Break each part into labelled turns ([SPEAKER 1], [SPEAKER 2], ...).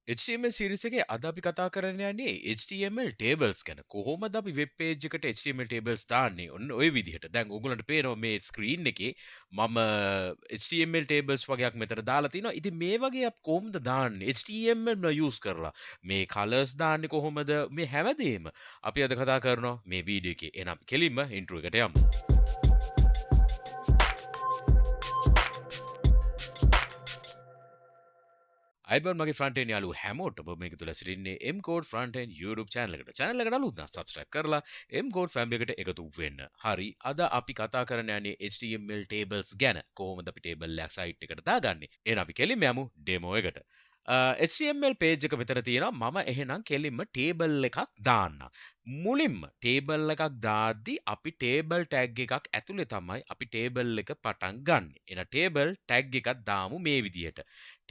[SPEAKER 1] HTML series එකේ අද අපි කතා කරන්න යන්නේ HTML tables ගැන. කොහොමද අපි වෙබ් පේජ් එකට HTML tables දාන්නේ? ඔන්න ඔය විදිහට. දැන් ඔයගොල්ලන්ට පේනවා මේ ස්ක්‍රීන් එකේ මම HTML tables වගේක් මෙතන දාලා තිනවා. ඉතින් මේ වගේ අපි කොහොමද දාන්නේ? HTML use කරලා. මේ colors දාන්නේ කොහොමද? මේ හැමදේම අපි අද කතා කරනවා මේ වීඩියෝ එකේ. එහෙනම් කෙලින්ම intro එකට යමු. අයිබන් මගේ ෆ්‍රන්ටෙන් යාලු හැමෝටම මේක තුල සිටින්නේ MCodes Frontend YouTube channel එකට. channel එකට අලුත් නම් subscribe කරලා MCodes family එකට එකතු වෙන්න. හරි. අද අපි කතා කරන්න යන්නේ HTML tables ගැන. කොහොමද අපි table එක site එකට දාගන්නේ? එහෙනම් අපි කෙලින්ම යමු demo එකට. HTML page එක මෙතන තියෙනවා. මම එහෙනම් කෙලින්ම table එකක් දාන්න. මුලින්ම table එකක් දාද්දි අපි table tag එකක් ඇතුලේ තමයි අපි table එක පටන් ගන්න. එන table tag එකක් දාමු මේ විදියට.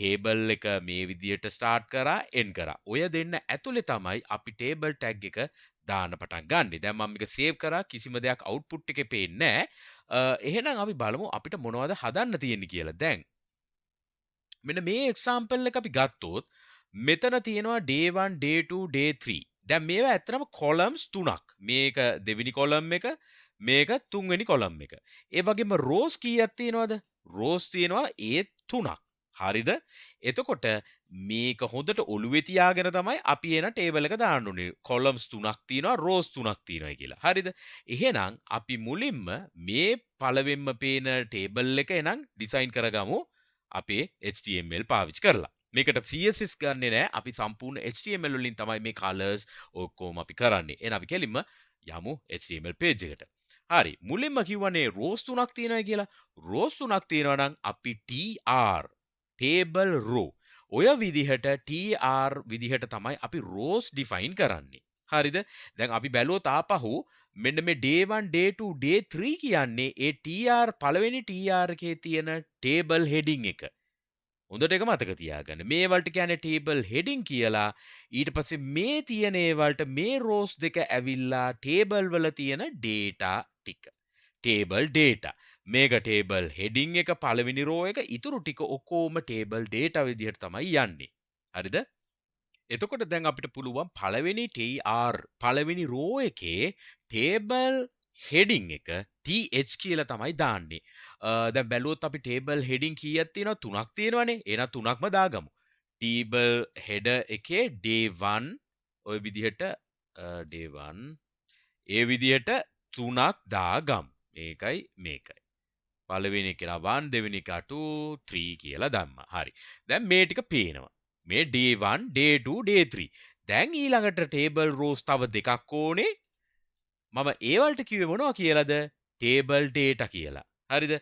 [SPEAKER 1] table එක මේ විදියට start කරා end කරා. ඔය දෙන්න ඇතුලේ තමයි අපි table tag එක දාන්න පටන් ගන්නෙ. දැන් මම මේක save කරා කිසිම දෙයක් output එකේ පේන්නේ නැහැ. එහෙනම් අපි බලමු අපිට මොනවද හදන්න තියෙන්නේ කියලා. දැන් මෙන්න මේ example එක අපි ගත්තොත් මෙතන තියෙනවා day 1 day 2 day 3. දැන් මේවා ඇත්තටම columns තුනක්. මේක දෙවෙනි column එක, මේක තුන්වෙනි column එක. ඒ වගේම rows කීයක් තියෙනවද? rows තියෙනවා ඒ තුනක්. හරිද? එතකොට මේක හොඳට ඔළුවේ තියාගෙන තමයි අපි එන table එක දාන්න ඕනේ. columns තුනක් තියෙනවා, rows තුනක් තියෙනවා කියලා. හරිද? එහෙනම් අපි මුලින්ම මේ පළවෙනිම පේන table එක එනම් design කරගමු අපේ HTML පාවිච්චි කරලා. මේකට CSS ගන්නෙ නෑ. අපි සම්පූර්ණ HTML වලින් තමයි මේ colors ඔක්කොම අපි කරන්නේ. එහෙනම් අපි කෙලින්ම යමු HTML page එකට. හරි. මුලින්ම කිව්වනේ rows තුනක් තියෙනවා කියලා. rows තුනක් තියෙනවා නම් අපි tr table row ඔය විදිහට tr විදිහට තමයි අපි rows define කරන්නේ. හරිද? දැන් අපි බැලුවොත් ආපහු මෙන්න මේ day 1 day 2 day 3 කියන්නේ ඒ tr පළවෙනි tr එකේ තියෙන table heading එක. හොඳට ඒක මතක තියාගන්න. මේ වලට කියන්නේ table heading කියලා. ඊට පස්සේ මේ තියෙන ඒ වලට මේ rows දෙක ඇවිල්ලා table වල තියෙන data ටික. table data. මේක table heading එක පළවෙනි row එක ඉතුරු ටික ඔක්කොම table data විදිහට තමයි යන්නේ. හරිද? එතකොට දැන් අපිට පුළුවන් පළවෙනි tr පළවෙනි row එකේ table heading එක th කියලා තමයි දාන්නේ. දැන් බැලුවොත් අපි table heading කීයක් තියෙනවද? තුනක් තියෙනවනේ. එහෙනම් තුනක්ම දාගමු. table header එකේ day 1 ඔය විදිහට day 1 ඒ විදිහට තුනක් දාගමු. මේකයි මේකයි. පළවෙනි එක 1 දෙවෙනි එක 2 3 කියලා දැම්මා. හරි. දැන් මේ ටික පේනවා. මේ day 1 day 2 day 3. දැන් ඊළඟට table rows තව දෙකක් ඕනේ. මම ඒ වලට කිව්වේ මොනවා කියලාද? table data කියලා. හරිද?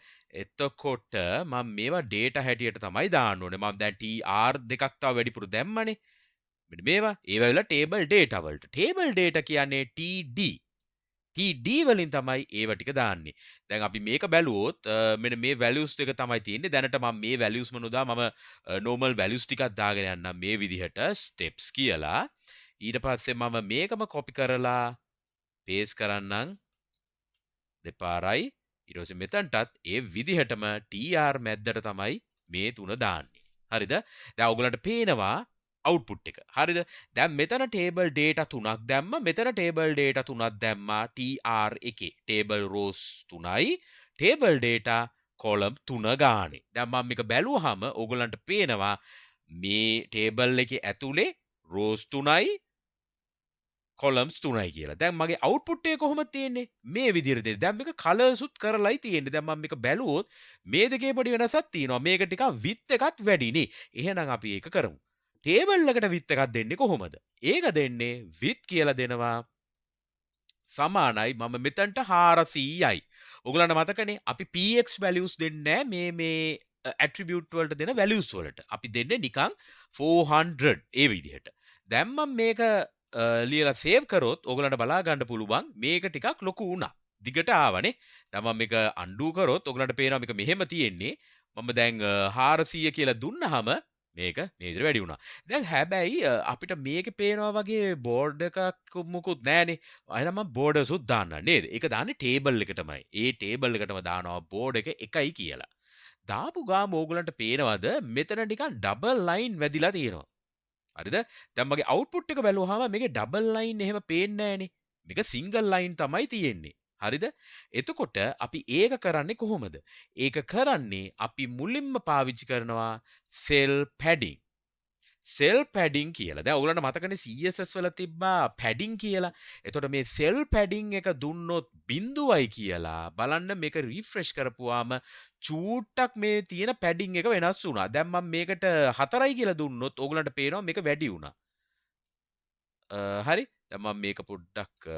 [SPEAKER 1] එතකොට මම මේවා data හැටියට තමයි දාන්න ඕනේ. මම දැන් tr දෙකක් තව වැඩිපුර දැම්මනේ. මෙන්න මේවා. ඒවා වෙලා table data වලට. table data කියන්නේ td. td වලින් තමයි ඒව ටික දාන්නේ. දැන් අපි මේක බැලුවොත් මෙන්න මේ values ටික තමයි තියෙන්නේ. දැනට මම මේ values මනුදා මම normal values ටිකක් දාගෙන යන්නම් මේ විදිහට steps කියලා. ඊට පස්සේ මම මේකම copy කරලා paste කරන්නම් දෙපාරයි. ඊට පස්සේ මෙතනටත් ඒ විදිහටම tr මැද්දට තමයි මේ තුන දාන්නේ. හරිද? දැන් ඔයගලන්ට පේනවා output එක. හරිද? දැන් මෙතන table data තුනක් දැම්මා. මෙතන table data තුනක් දැම්මා tr එකේ. table rows 3යි table data column 3 ගානේ. දැන් මම මේක බැලුවාම ඔයගලන්ට පේනවා මේ table එකේ ඇතුලේ rows 3යි columns 3යි කියලා. දැන් මගේ output එක කොහොමද තියෙන්නේ? මේ විදිහට දෙන්න. දැන් මේක colors උත් කරලායි තියෙන්නේ. දැන් මම මේක බැලුවොත් මේ දෙකේ පොඩි වෙනසක් තියෙනවා. මේක ටිකක් width එකත් වැඩිනේ. එහෙනම් අපි ඒක කරමු. table එකට width එකක් දෙන්නේ කොහොමද? ඒක දෙන්නේ width කියලා දෙනවා සමානයි මම මෙතනට 400යි. ඔයගලන්ට මතකනේ අපි px values දෙන්නේ මේ attribute වලට දෙන values වලට. අපි දෙන්නේ නිකන් 400 ඒ විදිහට. දැන් මම මේක ලියලා save කරොත් ඔයගලන්ට බලා ගන්න පුළුවන් මේක ටිකක් ලොකු වුණා. දිගට ආවනේ. දැන් මම මේක undo කරොත් ඔයගලන්ට පේනවා මේක මෙහෙම තියෙන්නේ. මම දැන් 400 කියලා දුන්නාම මේක මේ විදිහට වැඩි වුණා. දැන් හැබැයි අපිට මේකේ පේනවා වගේ බෝඩ් එකක් මුකුත් නැහනේ. එහෙනම් මම බෝඩර්ස් උත් දාන්න නේද? ඒක දාන්නේ ටේබල් එකටමයි. ඒ ටේබල් එකටම දානවා බෝඩ් එක එකයි කියලා. දාපු ගාම ඕගලන්ට පේනවද මෙතන නිකන් ඩබල් ලයින් වැදිලා තියෙනවා. හරිද? දැන් මගේ output එක බැලුවාම මේකේ double line එහෙම පේන්නේ නැහනේ. මේක single line තමයි තියෙන්නේ. හරිද? එතකොට අපි ඒක කරන්නේ කොහොමද? ඒක කරන්නේ අපි මුලින්ම පාවිච්චි කරනවා cell padding. සෙල් පැඩිං කියලා. දැන් ඔයගලන්ට මතකනේ CSS වල තිබ්බා පැඩිං කියලා. එතකොට මේ සෙල් පැඩිං එක දුන්නොත් 0යි කියලා බලන්න මේක රිෆ්‍රෙෂ් කරපුවාම චූට්ටක් මේ තියෙන පැඩිං එක වෙනස් වුණා. දැන් මම මේකට 4යි කියලා දුන්නොත් ඔයගලන්ට පේනවා මේක වැඩි වුණා. හරි. දැන් මම මේක පොඩ්ඩක්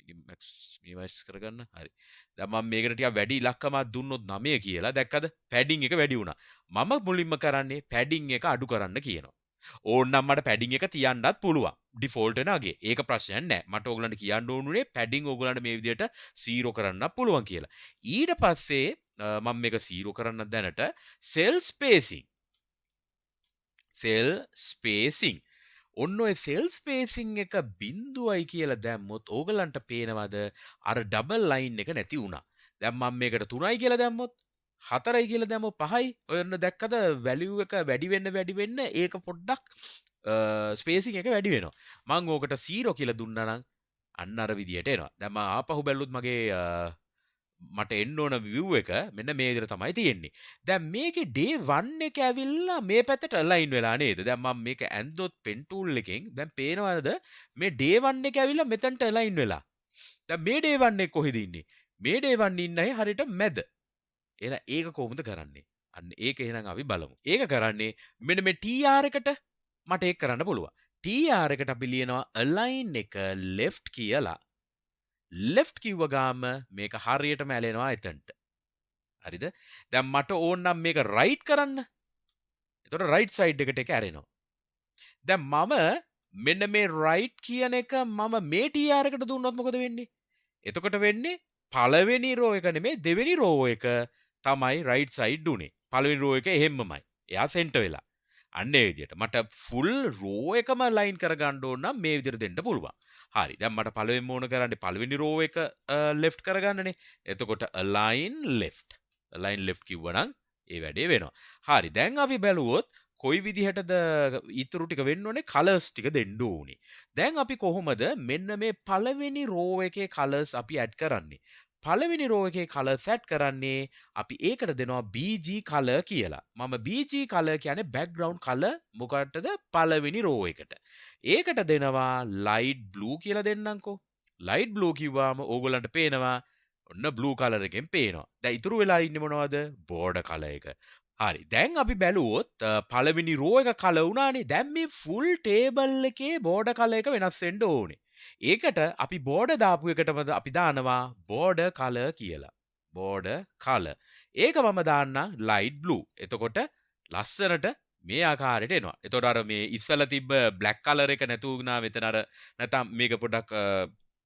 [SPEAKER 1] මිනිමයිස් කරගන්න. හරි. දැන් මම මේකට ටිකක් වැඩි ඉලක්කමක් දුන්නොත් 9 කියලා. දැක්කද? පැඩිං එක වැඩි වුණා. මම මුලින්ම කරන්නේ පැඩිං එක අඩු කරන්න කියනවා. ඕන්නම් මට පැඩිං එක තියන්නත් පුළුවන්. ඩිෆෝල්ට් වෙනාගේ. ඒක ප්‍රශ්නයක් නෑ. මට ඕගලන්ට කියන්න ඕනුනේ පැඩිං ඕගලන්ට මේ විදිහට 0 කරන්න පුළුවන් කියලා. ඊට පස්සේ මම මේක 0 කරන්න දැනට සෙල් ස්පේසිං. සෙල් ස්පේසිං. ඔන්න ඔය සෙල් ස්පේසිං එක 0යි කියලා දැම්මොත් ඕගලන්ට පේනවද අර ඩබල් ලයින් එක නැති වුණා. දැන් මම මේකට 3යි කියලා දැම්මොත් 4යි කියලා දැම්මොත් 5යි. ඔය ඔන්න දැක්කද වැලියු එක වැඩි වෙන්න ඒක පොඩ්ඩක් ස්පේසිං එක වැඩි වෙනවා. මම ඕකට 0 කියලා දුන්නා නම් අන්න අර විදියට එනවා. දැන් මම ආපහු බැලුවොත් මගේ මට එන්න ඕන view එක මෙන්න මේ විදිහට තමයි තියෙන්නේ. දැන් මේකේ day 1 එක ඇවිල්ලා මේ පැත්තට align වෙලා නේද? දැන් මම මේක ඇන්දොත් pen tool එකෙන් දැන් පේනවද මේ day 1 එක ඇවිල්ලා මෙතනට align වෙලා. දැන් මේ day 1 එක කොහෙද ඉන්නේ? මේ day 1 ඉන්නේ හරියට මැද. එහෙනම් ඒක කොහොමද කරන්නේ? අන්න ඒක එහෙනම් අපි බලමු. ඒක කරන්නේ මෙන්න මේ tr එකට මට ඒක කරන්න පුළුවන්. tr එකට අපි ලියනවා align එක left කියලා. left කිව්ව ගාම මේක හරියටම ඇලෙනවා එතනට. හරිද? දැන් මට ඕන නම් මේක right කරන්න. එතකොට right side එකට ඒක ඇරෙනවා. දැන් මම මෙන්න මේ right කියන එක මම මේ tr එකට දුන්නොත් මොකද වෙන්නේ? එතකොට වෙන්නේ පළවෙනි row එක නෙමෙයි දෙවෙනි row එක තමයි right side උනේ. පළවෙනි row එක එහෙම්මමයි. එයා center වෙලා. අන්න ඒ විදිහට මට full row එකම line කරගන්න ඕන නම් මේ විදිහට දෙන්න පුළුවන්. හරි. දැන් මට පළවෙනිම ඕන කරන්නේ පළවෙනි row එක left කරගන්නනේ. එතකොට align left. align left කිව්වනම් ඒ වැඩේ වෙනවා. හරි. දැන් අපි බැලුවොත් කොයි විදිහටද ඉතුරු ටික වෙන්න ඕනේ colors ටික දෙන්න ඕනේ. දැන් අපි කොහොමද මෙන්න මේ පළවෙනි row එකේ colors අපි add කරන්නේ? පළවෙනි row එකේ colors add කරන්නේ අපි ඒකට දෙනවා bg color කියලා. මම bg color කියන්නේ background color මොකටද පළවෙනි row එකට. ඒකට දෙනවා light blue කියලා දෙන්නම්කෝ. light blue කිව්වම ඕගොල්ලන්ට පේනවා ඔන්න blue color එකෙන් පේනවා. දැන් ඉතුරු වෙලා ඉන්නේ මොනවද? border color එක. හරි. දැන් අපි බැලුවොත් පළවෙනි row එක color වුණානේ. දැන් මේ full table එකේ border color එක වෙනස් වෙන්න ඕනේ. ඒකට අපි border දාපු එකටම අපි දානවා border color කියලා. border color. ඒක මම දාන්නම් light blue. එතකොට ලස්සනට මේ ආකාරයට එනවා. එතකොට අර මේ ඉස්සලා තිබ්බ black color එක නැතු වුණා මෙතන අර නැත්නම් මේක පොඩ්ඩක්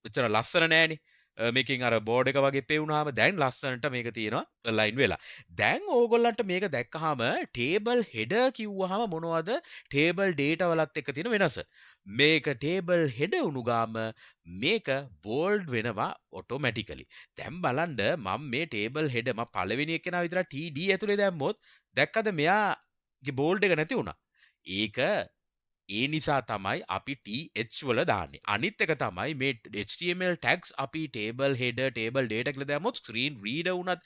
[SPEAKER 1] එච්චර ලස්සන නෑනේ. මේකෙන් අර බෝඩ් එක වගේ පෙවුනහම දැන් ලස්සනට මේක තියෙනවා align වෙලා. දැන් ඕගොල්ලන්ට මේක දැක්කහම table header කිව්වහම මොනවද table data වලත් එක්ක තියෙන වෙනස. මේක table header වුණු ගාම මේක bold වෙනවා automatically. දැන් බලන්න මම මේ table header මම පළවෙනි එකේනා විතර td ඇතුලේ දැම්මොත් දැක්කද මෙයාගේ bold එක නැති වුණා. ඒක ඒ නිසා තමයි අපි th වල දාන්නේ. අනිත් එක තමයි මේ HTML tags අපි table header table data කියලා දැම්මොත් screen reader වුණත්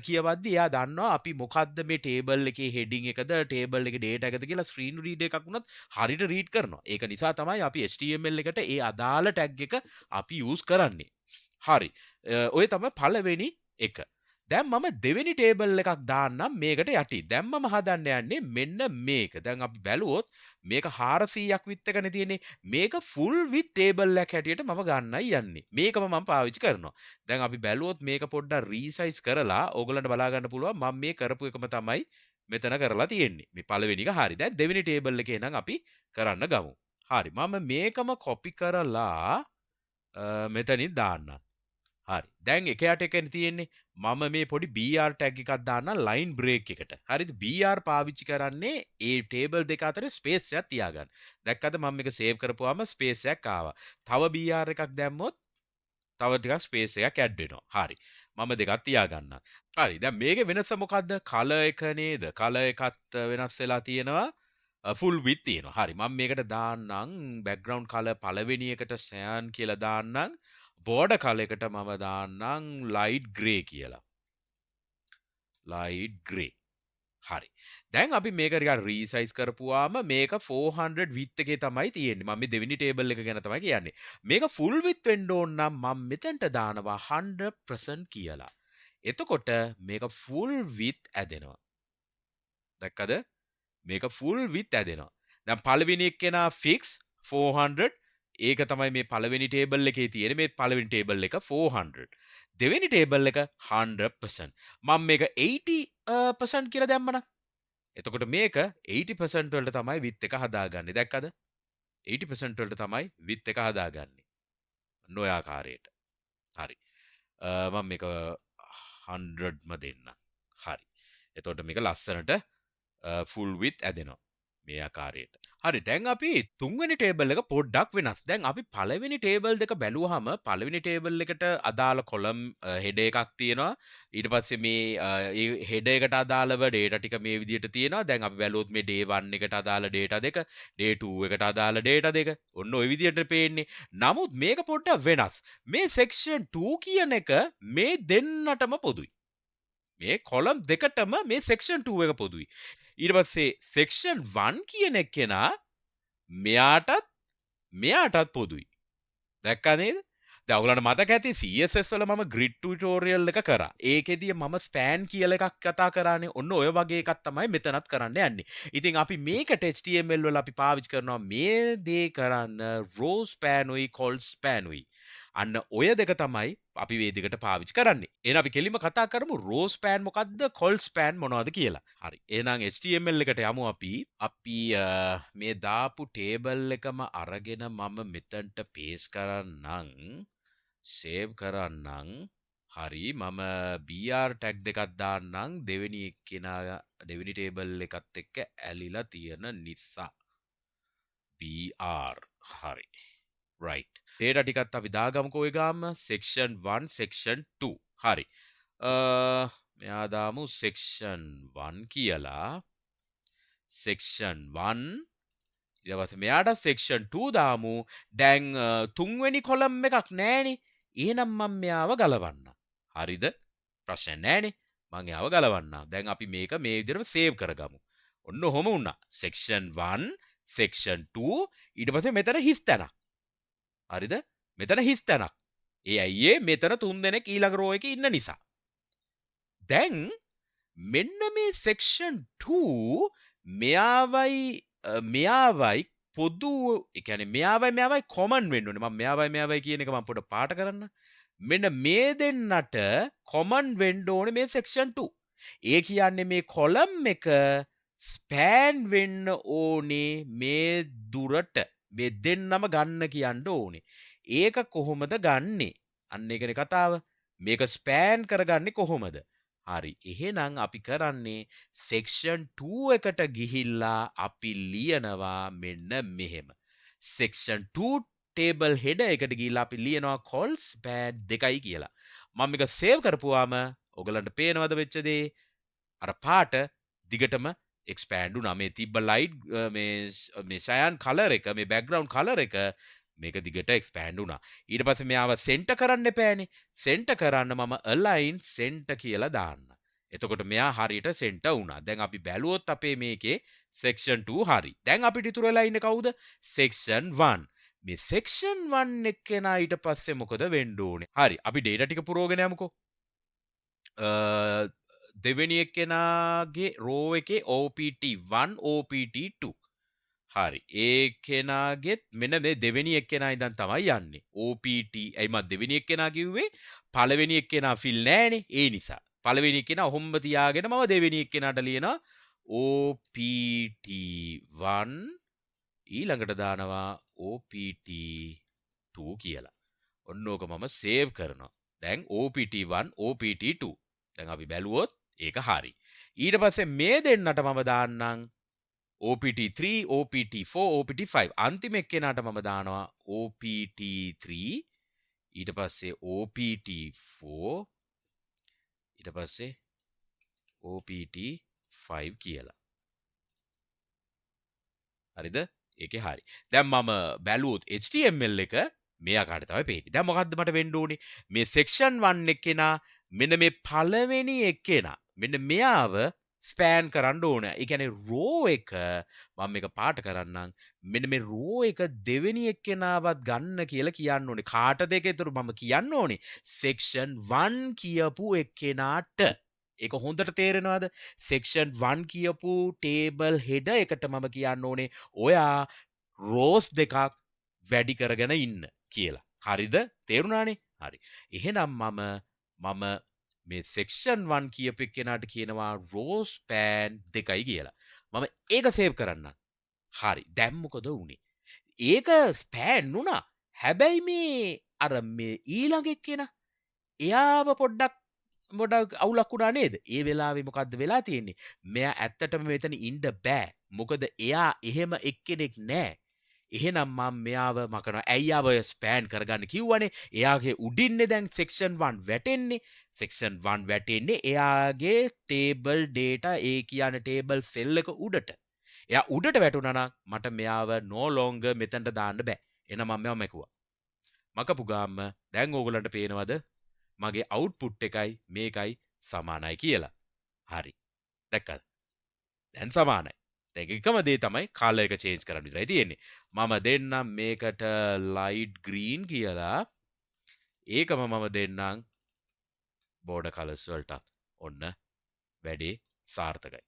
[SPEAKER 1] කියවද්දි එයා දන්නවා අපි මොකද්ද මේ table එකේ heading එකද table එකේ data එකද කියලා screen reader එකක් වුණත් හරියට read කරනවා. ඒක නිසා තමයි අපි HTML එකට ඒ අදාළ tag එක අපි use කරන්නේ. හරි. ඔය තමයි පළවෙනි එක. දැන් මම දෙවෙනි ටේබල් එකක් දාන්නම් මේකට යටි. දැන් මම හදන්න යන්නේ මෙන්න මේක. දැන් අපි බැලුවොත් මේක 400ක් width එකනේ තියෙන්නේ. මේක full width table එකක් හැටියට මම ගන්නයි යන්නේ. මේකම මම පාවිච්චි කරනවා. දැන් අපි බැලුවොත් මේක පොඩ්ඩක් resize කරලා ඕගොල්ලන්ට බලා ගන්න පුළුවන් මම මේ කරපු එකම තමයි මෙතන කරලා තියෙන්නේ. මේ පළවෙනි එක හරි. දැන් දෙවෙනි ටේබල් එකේ නම් අපි කරන්න ගමු. හරි. මම මේකම copy කරලා මෙතනින් දාන්නම්. හරි. දැන් එක යට එකනේ තියෙන්නේ. මම මේ පොඩි BR tag එකක් දාන්නම් line break එකට. හරිද? BR පාවිච්චි කරන්නේ ඒ table දෙක අතර space එකක් තියාගන්න. දැක්කද මම මේක save කරපුවාම space එකක් ආවා. තව BR එකක් දැම්මොත් තව ටිකක් space එකක් add වෙනවා. හරි. මම දෙකක් තියාගන්නම්. හරි. දැන් මේකේ වෙනස මොකද්ද? color එක නේද? color එකත් වෙනස් වෙලා තියෙනවා. ෆුල් විත් තියෙනවා. හරි මම මේකට දාන්නම් බෑග්ග්‍රවුන්ඩ් කලර් පළවෙනි එකට සෑන් කියලා දාන්නම්. බෝඩර් කලර් එකට මම දාන්නම් ලයිට් ග්‍රේ කියලා. Light Grey. හරි. දැන් අපි මේක ටිකක් රීසයිස් කරපුවාම මේක 400 width එකේ තමයි තියෙන්නේ. මම මේ දෙවෙනි ටේබල් එක ගැන තමයි කියන්නේ. මේක full width වෙන්න ඕන නම් මම මෙතනට දානවා 100% කියලා. එතකොට මේක full width ඇදෙනවා. දැක්කද? මේක full width ඇදෙනවා. දැන් පළවෙනි එක්කෙනා fix 400 ඒක තමයි මේ පළවෙනි ටේබල් එකේ තියෙන මේ පළවෙනි ටේබල් එක 400. දෙවෙනි ටේබල් එක 100%. මම මේක 80% කියලා දැම්මනම් එතකොට මේක 80% වලට තමයි width එක හදාගන්නේ. දැක්කද? 80% වලට තමයි width එක හදාගන්නේ. ඔය ආකාරයට. හරි. මම මේක 100ම දෙන්න. හරි. එතකොට මේක ලස්සනට full width ඇදෙනවා. මේ ආකාරයට. හරි දැන් අපි තුන්වෙනි ටේබල් එක පොඩ්ඩක් වෙනස්. දැන් අපි පළවෙනි ටේබල් දෙක බැලුවාම පළවෙනි ටේබල් එකට අදාළ කොලම් හෙඩ් එකක් තියෙනවා. ඊට පස්සේ මේ ඒ හෙඩ් එකට අදාළව data ටික මේ විදිහට තියෙනවා. දැන් අපි බැලුවොත් මේ day 1 එකට අදාළ data දෙක, day 2 එකට අදාළ data දෙක. ඔන්න ওই විදිහට පේන්නේ. නමුත් මේක පොඩ්ඩක් වෙනස්. මේ section 2 කියන එක මේ දෙන්නටම පොදුයි. මේ කොලම් දෙකටම මේ section 2 එක පොදුයි. ඊට පස්සේ section 1 කියන එකේනා මෙයාටත් පොදුයි. දැක්කා නේද? දැන් ඔයගලන්ට මතක ඇති CSS වල මම grid tutorial එක කරා. ඒකෙදී මම span කියලා එකක් කතා කරානේ. ඔන්න ඔය වගේ එකක් තමයි මෙතනත් කරන්න යන්නේ. ඉතින් අපි මේකට HTML වල අපි පාවිච්චි කරනවා මේ දේ කරන්න Rowspan උයි Colspan උයි. අන්න ඔය දෙක තමයි අපි මේ දෙකට පාවිච්චි කරන්නේ. එහෙනම් අපි කෙලින්ම කතා කරමු Rowspan මොකද්ද Colspan මොනවද කියලා. හරි. එහෙනම් HTML එකට යමු අපි. අපි මේ දාපු ටේබල් එකම අරගෙන මම මෙතනට paste කරන්නම්. save කරන්නම්. හරි මම br tag දෙකක් දාන්නම් දෙවෙනි එක්කෙනා දෙවෙනි ටේබල් එකත් එක්ක ඇලිලා තියෙන නිසා. br හරි. right. data ටිකත් අපි දාගමුකෝ ඔය ගාම section 1 section 2. හරි. මෙයා දාමු section 1 කියලා. section 1 ඊට පස්සේ මෙයාට section 2 දාමු. දැන් තුන්වෙනි කොලම් එකක් නැහනේ. එහෙනම් මම මෙයාව ගලවන්න. හරිද? ප්‍රශ්න නැහනේ. මම එයාව ගලවන්න. දැන් අපි මේක මේ විදිහට save කරගමු. ඔන්න ඔහොම වුණා. section 1 section 2 ඊට පස්සේ මෙතන හිස් තැනක්. හරිද? මෙතන හිස් තැනක්. ඒ අයියේ මෙතන තුන් දෙනෙක් ඊළඟ රෝ එකේ ඉන්න නිසා. දැන් මෙන්න මේ section 2 මෙයාවයි පොදු ඒ කියන්නේ මෙයාවයි common වෙන්න ඕනේ. මම මෙයාවයි කියන එක මම පොඩ්ඩක් පාට කරන්න. මෙන්න මේ දෙන්නට common වෙන්න ඕනේ මේ section 2. ඒ කියන්නේ මේ column එක span වෙන්න ඕනේ මේ දුරට. මේ දෙන්නම ගන්න කියන්න ඕනේ. ඒක කොහොමද ගන්නෙ? අන්න ඒකනේ කතාව. මේක ස්පෑන් කරගන්නේ කොහොමද? හරි. එහෙනම් අපි කරන්නේ section 2 එකට ගිහිල්ලා අපි ලියනවා මෙන්න මෙහෙම. section 2 table header එකට ගිහිල්ලා අපි ලියනවා colspan 2යි කියලා. මම මේක save කරපුවාම ඔයගලන්ට පේනවද වෙච්ච දේ? අර පාට දිගටම expand වුණා. මේ තිබ්බ light මේ cyan color එක මේ background color එක මේක දිගට expand වුණා. ඊට පස්සේ මෙයාව center කරන්න එපානේ. center කරන්න මම align center කියලා දාන්න. එතකොට මෙයා හරියට center වුණා. දැන් අපි බැලුවොත් අපේ මේකේ section 2 හරි. දැන් අපිට ඉතුරු වෙලා ඉන්නේ කවුද? section 1. මේ section 1 එක්කෙනා ඊට පස්සේ මොකද වෙන්න ඕනේ? හරි. අපි data ටික පුරවගෙන යමුකෝ. දෙවෙනි එක්කෙනාගේ row එකේ OPT1 OPT2 හරි ඒ කෙනාගෙත් මෙන්න මේ දෙවෙනි එක්කෙනා ඉඳන් තමයි යන්නේ OPT එයි මම දෙවෙනි එක්කෙනා කිව්වේ පළවෙනි එක්කෙනා ෆිල් නෑනේ ඒ නිසා පළවෙනි එක්කෙනා ඔහොම තියාගෙන මම දෙවෙනි එක්කෙනාට ලියනවා OPT1 ඊළඟට දානවා OPT2 කියලා ඔන්න ඕක මම සේව් කරනවා දැන් OPT1 OPT2 දැන් අපි බැලුවොත් ඒක හරි. ඊට පස්සේ මේ දෙන්නට මම දාන්නම් OPT3, OPT4, OPT5. අන්තිම එක්කෙනාට මම දානවා OPT3 ඊට පස්සේ OPT4 ඊට පස්සේ OPT5 කියලා. හරිද? ඒකේ හරි. දැන් මම බැලුවොත් HTML එක මේ ආකාරයට තමයි පේන්නේ. දැන් මොකද්ද මට වෙන්න ඕනේ? මේ section 1 එක්කෙනා මෙන්න මේ පළවෙනි එක්කෙනා මෙන්න මෙයාව ස්පෑන් කරන්න ඕන. ඒ කියන්නේ row එක මම මේක පාට කරන්නම්. මෙන්න මේ row එක දෙවෙනි එක්කෙනාවත් ගන්න කියලා කියන්න ඕනේ. කාටද ඒක? ඒතර මම කියන්න ඕනේ section 1 කියපු එක්කෙනාට. ඒක හොඳට තේරෙනවද? section 1 කියපු table header එකට මම කියන්න ඕනේ ඔයා rows දෙකක් වැඩි කරගෙන ඉන්න කියලා. හරිද? තේරුණානේ? හරි. එහෙනම් මම මේ section 1 කියපු එක්කෙනාට කියනවා Rowspan 2යි කියලා. මම ඒක සේව් කරන්නම්. හරි. දැන් මොකද වුනේ? ඒක ස්පෑන් වුණා. හැබැයි අර මේ ඊළඟ එක්කෙනා එයාව පොඩ්ඩක් අවුලක් වුණා නේද? ඒ වෙලාවේ මොකද්ද වෙලා තියෙන්නේ? මෙයා ඇත්තටම මෙතන ඉන්න බෑ. මොකද එයා එහෙම එක්කෙනෙක් නෑ. එහෙනම් මම මෙයාව මකනවා. ඇයි ආව ස්පෑන් කරගන්න කිව්වනේ? එයාගේ උඩින්නේ දැන් section 1 වැටෙන්නේ. section 1 වැටෙන්නේ එයාගේ table data ඒ කියන්නේ table cell එක උඩට. එයා උඩට වැටුණා නම් මට මෙයාව no longer මෙතනට දාන්න බෑ. එහෙනම් මම මෙයාව මැකුවා. මකපු ගාම දැන් ඕගොල්ලන්ට පේනවද? මගේ output එකයි මේකයි සමානයි කියලා. හරි. දැක්කද? දැන් සමානයි. දැන් එකම දේ තමයි color එක change කරන්න විතරයි තියෙන්නේ. මම දෙන්නම් මේකට light green කියලා. ඒකම මම දෙන්නම් border colors වලට. ඔන්න වැඩේ සාර්ථකයි.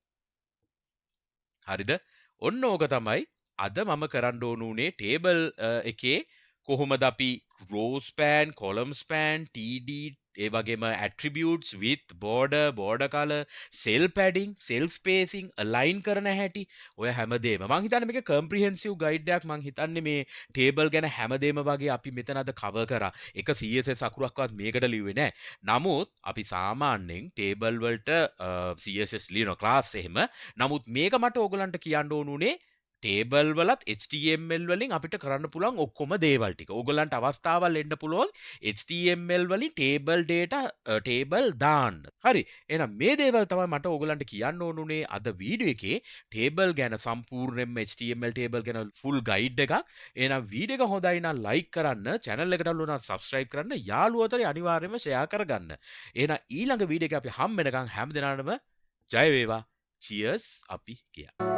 [SPEAKER 1] හරිද? ඔන්න ඕක තමයි අද මම කරන්න ඕන උනේ table එකේ කොහොමද අපි Rowspan, Columnspan, TD ඒ වගේම attributes with border color, cell padding, cell spacing, align කරන හැටි ඔය හැමදේම මං හිතන්නේ මේක comprehensive guide එකක් මං හිතන්නේ මේ table ගැන හැමදේම වගේ අපි මෙතන අද cover කරා. එක CSS අකුරක්වත් මේකට ලිව්වේ නැහැ. නමුත් අපි සාමාන්‍යයෙන් table වලට CSS ලියන class එහෙම. නමුත් මේක මට ඕගලන්ට කියන්න ඕන උනේ table වලත් HTML වලින් අපිට කරන්න පුළුවන් ඔක්කොම දේවල් ටික. ඕගලන්ට අවස්ථාවල් එන්න පුළුවන් HTML වලින් table data table දාන්න. හරි. එහෙනම් මේ දේවල් තමයි මට ඕගලන්ට කියන්න ඕන උනේ අද වීඩියෝ එකේ table ගැන සම්පූර්ණයෙන්ම HTML table ගැන full guide එකක්. එහෙනම් වීඩියෝ එක හොඳයි නම් like කරන්න, channel එකට අලුත් නම් subscribe කරන්න, යාළුවෝ අතරේ අනිවාර්යයෙන්ම share කරගන්න. එහෙනම් ඊළඟ වීඩියෝ එක අපි හම්බ වෙනකන් හැම දිනකටම ජය වේවා. Cheers අපි ගියා.